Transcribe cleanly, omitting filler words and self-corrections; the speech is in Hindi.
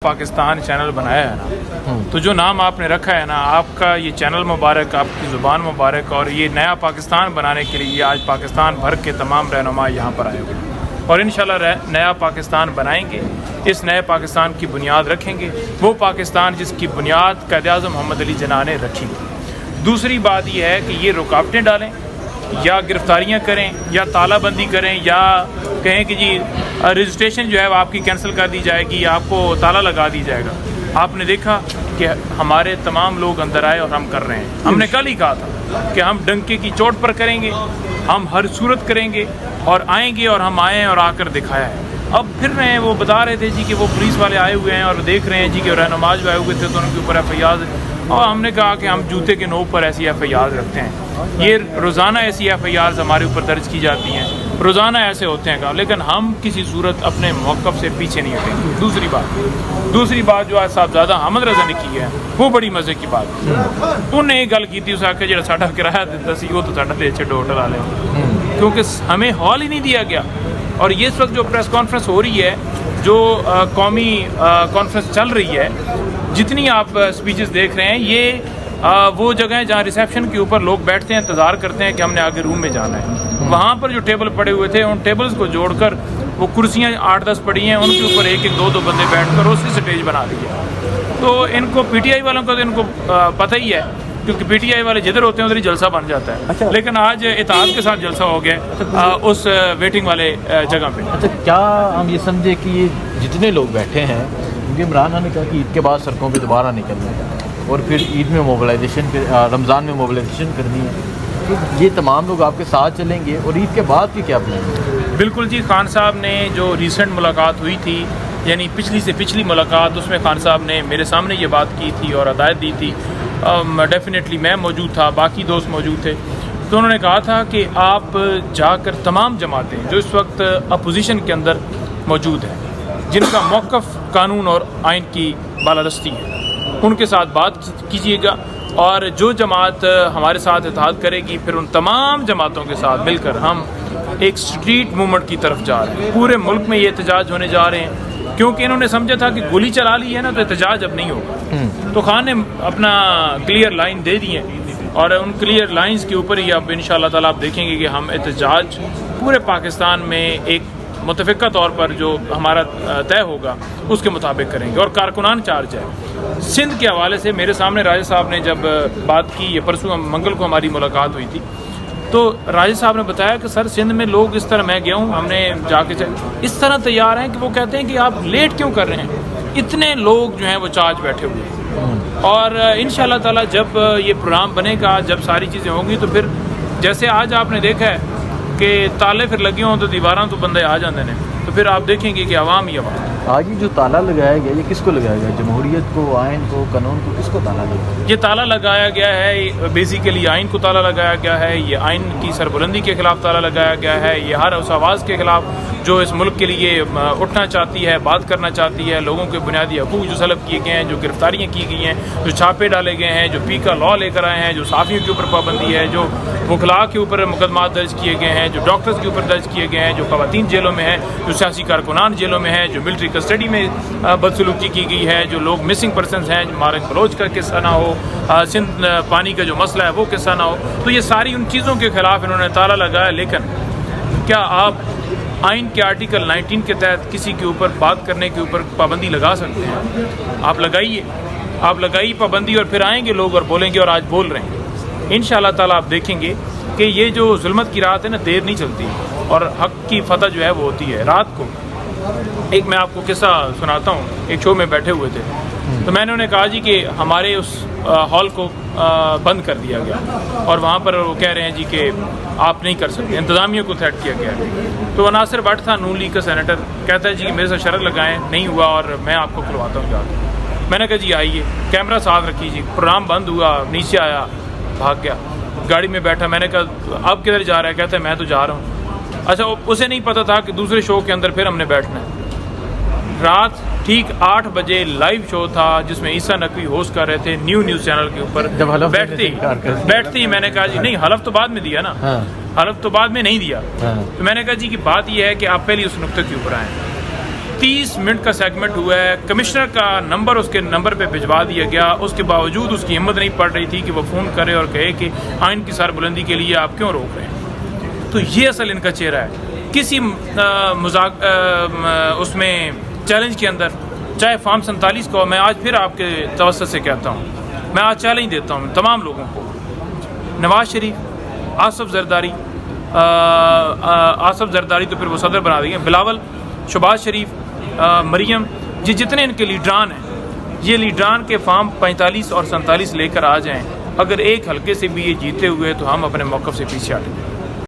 पाकिस्तान चैनल बनाया है ना, तो जो नाम आपने रखा है ना, आपका ये चैनल मुबारक, आपकी ज़ुबान मुबारक। और ये नया पाकिस्तान बनाने के लिए आज पाकिस्तान भर के तमाम रहनुमा यहाँ पर आए हुए हैं और इंशाल्लाह नया पाकिस्तान बनाएंगे। इस नए पाकिस्तान की बुनियाद रखेंगे, वो पाकिस्तान जिसकी बुनियाद क़ायद-ए-आज़म मोहम्मद अली जिन्ना ने रखी। दूसरी बात यह है कि ये रुकावटें डालें या गिरफ्तारियां करें या तालाबंदी करें या कहें कि जी रजिस्ट्रेशन जो है वो आपकी कैंसिल कर दी जाएगी या आपको ताला लगा दी जाएगा। आपने देखा कि हमारे तमाम लोग अंदर आए और हम कर रहे हैं। हमने कल ही कहा था कि हम डंके की चोट पर करेंगे, हम हर सूरत करेंगे और आएंगे, और हम आए हैं और आकर दिखाया है। अब फिर रहे हैं, वो बता रहे थे जी कि वो पुलिस वाले आए हुए हैं और देख रहे हैं जी कि रहनुमाज आए हुए थे तो उनके ऊपर FIR, और हमने कहा कि हम जूते के नोक पर ऐसी FIR रखते हैं। ये रोज़ाना ऐसी FIR हमारे ऊपर दर्ज की जाती हैं, रोज़ाना ऐसे होते हैं काम, लेकिन हम किसी सूरत अपने मौक़िफ़ से पीछे नहीं हटेंगे। दूसरी बात जो आज साहबजादा अहमद रज़ा ने की है वो बड़ी मज़े की बात। उन्हें एक गल की थी, उस आके जो साडा किराया दिता सी वो तो साडा दे छड्डो होटल वाले, क्योंकि हमें हॉल ही नहीं दिया गया। और ये इस वक्त जो प्रेस कॉन्फ्रेंस हो रही है, जो कौमी कॉन्फ्रेंस चल रही है, जितनी आप स्पीचेस देख रहे हैं, ये वो जगह है जहाँ रिसेप्शन के ऊपर लोग बैठते हैं, इंतज़ार करते हैं कि हमने आगे रूम में जाना है। वहाँ पर जो टेबल पड़े हुए थे, उन टेबल्स को जोड़कर वो कुर्सियाँ 8-10 पड़ी हैं, उनके ऊपर 1-1, 2-2 बंदे बैठकर उसी स्टेज बना दिया। तो इनको PTI वालों को तो इनको पता ही है, क्योंकि PTI वाले जिधर होते हैं उधर ही जलसा बन जाता है। अच्छा। लेकिन आज इत्तेहाद के साथ जलसा हो गया उस वेटिंग वाले जगह पे। अच्छा, क्या हम ये समझे कि ये जितने लोग बैठे हैं, क्योंकि इमरान खान ने कहा कि ईद के बाद सड़कों पे दोबारा निकलना है और फिर ईद में मोबिलाइजेशन, रमज़ान में मोबिलाइजेशन करनी है, तो ये तमाम लोग आपके साथ चलेंगे और ईद के बाद की क्या प्लान है? बिल्कुल जी, खान साहब ने जो रिसेंट मुलाकात हुई थी, यानी पिछली से पिछली मुलाकात, उसमें खान साहब ने मेरे सामने ये बात की थी और हदायत दी थी। डेफिनेटली मैं मौजूद था, बाकी दोस्त मौजूद थे, तो उन्होंने कहा था कि आप जाकर तमाम जमातें जो इस वक्त अपोजिशन के अंदर मौजूद हैं, जिनका मौक़िफ़ कानून और आइन की बालादस्ती है, उनके साथ बात कीजिएगा। और जो जमात हमारे साथ इत्तेहाद करेगी, फिर उन तमाम जमातों के साथ मिलकर हम एक स्ट्रीट मूवमेंट की तरफ जा रहे हैं। पूरे मुल्क में ये एहतजाज होने जा रहे हैं, क्योंकि इन्होंने समझा था कि गोली चला ली है ना, तो एहतजाज अब नहीं होगा। तो खान ने अपना क्लियर लाइन दे दी है और उन क्लियर लाइंस के ऊपर ही अब इंशाअल्लाह ताला आप देखेंगे कि हम एहतजाज पूरे पाकिस्तान में एक मुतफ़िक़ा तौर पर जो हमारा तय होगा उसके मुताबिक करेंगे। और कारकुनान चार्ज है। सिंध के हवाले से मेरे सामने राजे साहब ने जब बात की, ये परसों मंगल को हमारी मुलाकात हुई थी, तो राजे साहब ने बताया कि सर सिंध में लोग इस तरह, मैं गया हूँ, हमने जाके इस तरह तैयार हैं कि वो कहते हैं कि आप लेट क्यों कर रहे हैं, इतने लोग जो हैं वो चार्ज बैठे हुए हैं। और इंशाअल्लाह ताला जब ये प्रोग्राम बनेगा, जब सारी चीज़ें होंगी, तो फिर जैसे आज आपने देखा है कि ताले फिर लगे हों तो दीवारां तो बंदे आ जाते हैं, तो फिर आप देखेंगे कि अवाम ही अवाम। आज ये जो ताला लगाया गया, ये किसको लगाया गया? जमहूरियत को, आइन को, कानून को, किसको ताला लगाया? ये ताला लगाया गया है बेसिकली आइन को ताला लगाया गया है, ये आइन की सरबुलंदी के खिलाफ ताला लगाया गया है, ये हर उस आवाज़ के खिलाफ जो इस मुल्क के लिए उठना चाहती है, बात करना चाहती है, लोगों के बुनियादी हकूक़ जो सलब किए गए हैं, जो गिरफ्तारियाँ की गई हैं, जो छापे डाले गए हैं, जो पीका लॉ लेकर आए हैं, जो साफ़ियों के ऊपर पाबंदी है, जो वकला के ऊपर मुकदमात दर्ज किए गए हैं, जो डॉक्टर्स के ऊपर दर्ज किए गए हैं, जो ख़वातीन जेलों में हैं, जो सियासी कारकुनान जेलों में हैं, जो मिलिट्री कस्टडी में बदसलूकी की गई है, जो लोग मिसिंग पर्सनस हैं, मारक बलोच का किस्सा ना हो, सिंध पानी का जो मसला है वो किस्सा ना हो, तो ये सारी उन चीज़ों के खिलाफ इन्होंने ताला लगाया। लेकिन क्या आप आइन के आर्टिकल 19 के तहत किसी के ऊपर बात करने के ऊपर पाबंदी लगा सकते हैं? आप लगाइए पाबंदी, और फिर आएंगे लोग और बोलेंगे, और आज बोल रहे हैं। इंशाअल्लाह ताला आप देखेंगे कि ये जो जुल्मत की रात है ना, देर नहीं चलती और हक की फतह जो है वो होती है रात को। एक मैं आपको किस्सा सुनाता हूँ। एक शो में बैठे हुए थे, तो मैंने उन्हें कहा जी कि हमारे उस हॉल को बंद कर दिया गया और वहाँ पर वो कह रहे हैं जी कि आप नहीं कर सकते, इंतज़ामिया को थ्रेट किया गया। तो नासिर भट्ट था, नून लीग का सेनेटर, कहता है जी कि मेरे साथ शर्त लगाएं, नहीं हुआ और मैं आपको खुलवाता हूँ जाकर। मैंने कहा जी आइए, कैमरा साथ रखिए। प्रोग्राम बंद हुआ, नीचे आया, भाग गया, गाड़ी में बैठा। मैंने कहा अब किधर जा रहा है? कहता है मैं तो जा रहा हूँ। अच्छा, उसे नहीं पता था कि दूसरे शो के अंदर फिर हमने बैठना है। रात ठीक 8 बजे लाइव शो था जिसमें ईसा नकवी होस्ट कर रहे थे न्यूज़ चैनल के ऊपर। बैठते ही मैंने कहा जी नहीं, हलफ तो बाद में दिया ना। हलफ तो बाद में नहीं दिया। तो मैंने कहा जी कि बात यह है कि आप पहले उस नुक्ते के ऊपर आए। 30 मिनट का सेगमेंट हुआ है, कमिश्नर का नंबर उसके नंबर पे भिजवा दिया गया, उसके बावजूद उसकी हिम्मत नहीं पड़ रही थी कि वो फ़ोन करे और कहे कि आइन की सरबुलंदी के लिए आप क्यों रोक रहे हैं। तो ये असल इनका चेहरा है। किसी उसमें चैलेंज के अंदर, चाहे फॉर्म 47 को, मैं आज फिर आपके तवज्जुह से कहता हूँ, मैं आज चैलेंज देता हूँ तमाम लोगों को, नवाज शरीफ, आसफ जरदारी तो फिर वो सदर बना देंगे, बिलावल, शहबाज शरीफ, मरियम, ये जितने इनके लीडरान हैं, ये लीडरान के फॉर्म 45 और 47 लेकर आ जाएं। अगर एक हल्के से भी ये जीते हुए तो हम अपने मौक़िफ़ से पीछे हटेंगे।